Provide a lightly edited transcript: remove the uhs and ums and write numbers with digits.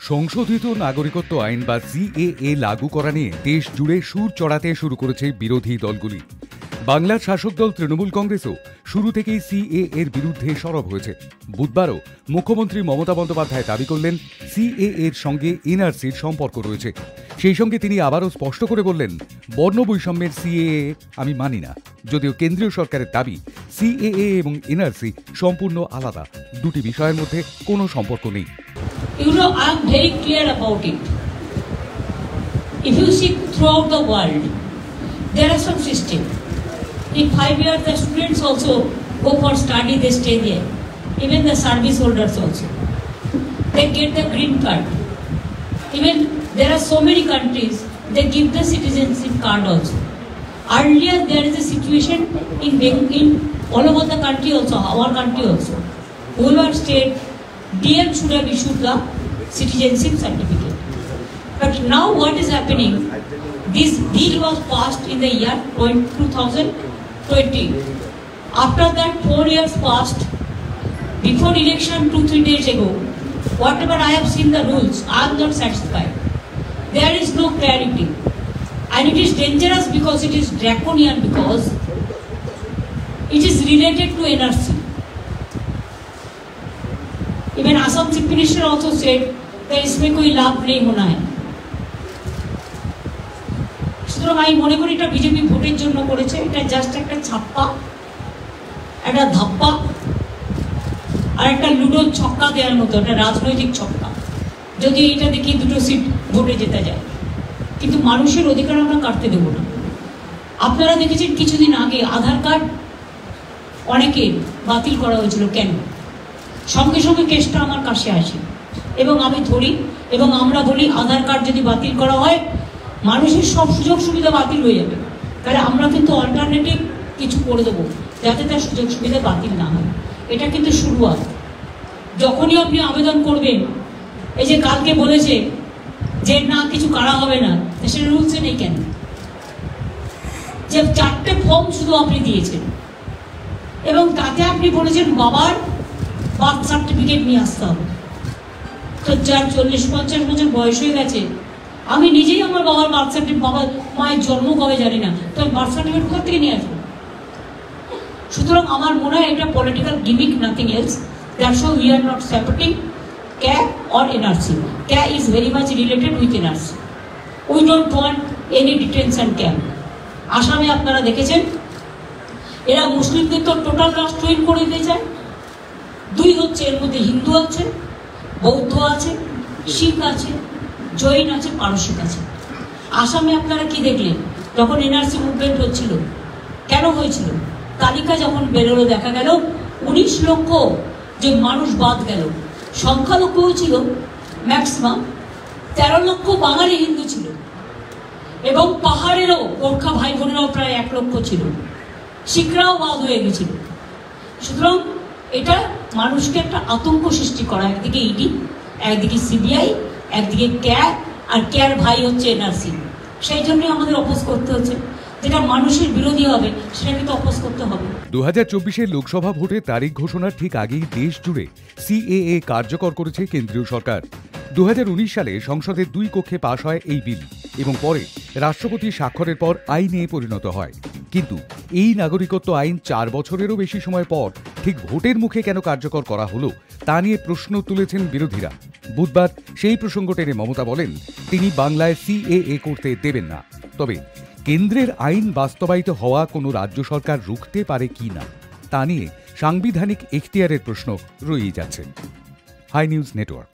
সংশোধিত নাগরিকত্ব আইন বা সিএএ লাগু করা নিয়ে দেশ জুড়ে সুর চড়াতে শুরু করেছে বিরোধী দলগুলি। বাংলার শাসক দল তৃণমূল কংগ্রেসও শুরু থেকেই সিএএ এর বিরুদ্ধে সরব হয়েছে। বুধবারও মুখ্যমন্ত্রী মমতা বন্দ্যোপাধ্যায় দাবি করলেন সিএএ এর সঙ্গে এনআরসির সম্পর্ক রয়েছে। সেই সঙ্গে তিনি আবারও স্পষ্ট করে বললেন, বর্ণ বৈষম্যের সিএএ আমি মানি না। যদিও কেন্দ্রীয় সরকারের দাবি সিএএ এবং এনআরসি সম্পূর্ণ আলাদা, দুটি বিষয়ের মধ্যে কোনো সম্পর্ক নেই। You know, I am very clear about it. If you see throughout the world, there are some system. In 5 years, the students also go for study, they stay there. Even the service holders also. They get the green card. Even there are so many countries, they give the citizenship card also. Earlier, there is a situation in all over the country also, our country also. Whole state, DM should have issued the citizenship certificate. But now what is happening? This bill was passed in the year 2020. After that 4 years passed, before election 2-3 days ago, whatever I have seen the rules, I am not satisfied. There is no clarity. And it is dangerous because it is draconian, because it is related to NRC. Even Assam Chief Minister also said that इसमें कोई लाभ नहीं होना है। সুতরাং আমি মনে করি এটা বিজেপি ভোটের জন্য করেছে, এটা জাস্ট একটা ছাপ্পা, একটা ধাপ্পা আর একটা লুডোর ছক্কা দেওয়ার মতো, একটা রাজনৈতিক ছক্কা। যদি এটা দেখি দুটো সিট ভোটে যেতে যায়, কিন্তু মানুষের অধিকার আমরা কাটতে দেব না। আপনারা দেখেছেন কিছুদিন আগে আধার কার্ড অনেকের বাতিল করা হয়েছিল, কেন? সঙ্গে সঙ্গে কেসটা আমার কাছে আসে এবং আমি ধরি এবং আমরা বলি আধার কার্ড যদি বাতিল করা হয় মানুষের সব সুযোগ সুবিধা বাতিল হয়ে যাবে, তাহলে আমরা কিন্তু অল্টারনেটিভ কিছু করে দেবো যাতে তার সুযোগ সুবিধা বাতিল না হয়। এটা কিন্তু শুরুয়াত। যখনই আপনি আবেদন করবেন, এই যে কালকে বলেছে যে না কিছু করা হবে না, সেটা রুলসে নেই কেন? যে 4টে ফর্ম শুধু আপনি দিয়েছেন এবং তাতে আপনি বলেছেন বাবার বার্থ সার্টিফিকেট নিয়ে আসতে হবে। তো যার 40-50 বছর বয়স হয়ে গেছে, আমি নিজেই আমার বাবার বার্থ সার্টিফিকেট, বাবার মায়ের জন্ম কবে জানি না, তো বার্থ সার্টিফিকেট কোথা থেকে নিয়ে আসবো? সুতরাং আমার মনে হয় এটা political gimmick, nothing else. That's how we are not supporting CAA or NRC. CAA is very much related with NRC. We don't want any detention camp. আসামে আপনারা দেখেছেন এরা মুসলিমদের তো টোটাল রাষ্ট্রহীন করে দিতে চায়। 2 হচ্ছে, এর মধ্যে হিন্দু আছে, বৌদ্ধ আছে, শিখ আছে, জৈন আছে, পারসিক আছে। আসামে আপনারা কি দেখলেন যখন এনআরসি মুভমেন্ট হচ্ছিল? কেন হয়েছিল? তালিকা যখন বেরোলো দেখা গেল 19 লক্ষ যে মানুষ বাদ গেল, সংখ্যালঘুও ছিল ম্যাক্সিমাম 13 লক্ষ বাঙালি হিন্দু ছিল এবং পাহাড়েরও গোর্খা ভাই বোনেরাও প্রায় 1 লক্ষ ছিল, শিখরাও বাদ হয়ে গেছিল। সুতরাং এটা মানুষকে একটা আতঙ্ক সৃষ্টি করা, একদিকে ইডি, একদিকে সিবিআই, একদিকে CAA, আর CAAর ভাই হচ্ছে এনআরসি। সেই জন্যই আমাদের অপোজ করতে হচ্ছে। যেটা মানুষের বিরোধী হবে সেটাকে তো অপোজ করতে হবে। 2024-এর লোকসভা ভোটের তারিখ ঘোষণার ঠিক আগেই দেশ জুড়ে সিএএ কার্যকর করেছে কেন্দ্রীয় সরকার। 2019 সালে সংসদের 2 কক্ষে পাশ হয় এই বিল এবং পরে রাষ্ট্রপতির স্বাক্ষরের পর আইনে পরিণত হয়। কিন্তু এই নাগরিকত্ব আইন 4 বছরেরও বেশি সময় পর ঠিক ভোটের মুখে কেন কার্যকর করা হলো তা নিয়ে প্রশ্ন তুলেছেন বিরোধীরা। বুধবার সেই প্রসঙ্গ টেনে মমতা বলেন তিনি বাংলায় সিএএ করতে দেবেন না। তবে কেন্দ্রের আইন বাস্তবায়িত হওয়া কোনো রাজ্য সরকার রুখতে পারে কি না তা নিয়ে সাংবিধানিক এখতিয়ারের প্রশ্ন রয়েই যাচ্ছে। Hi news network.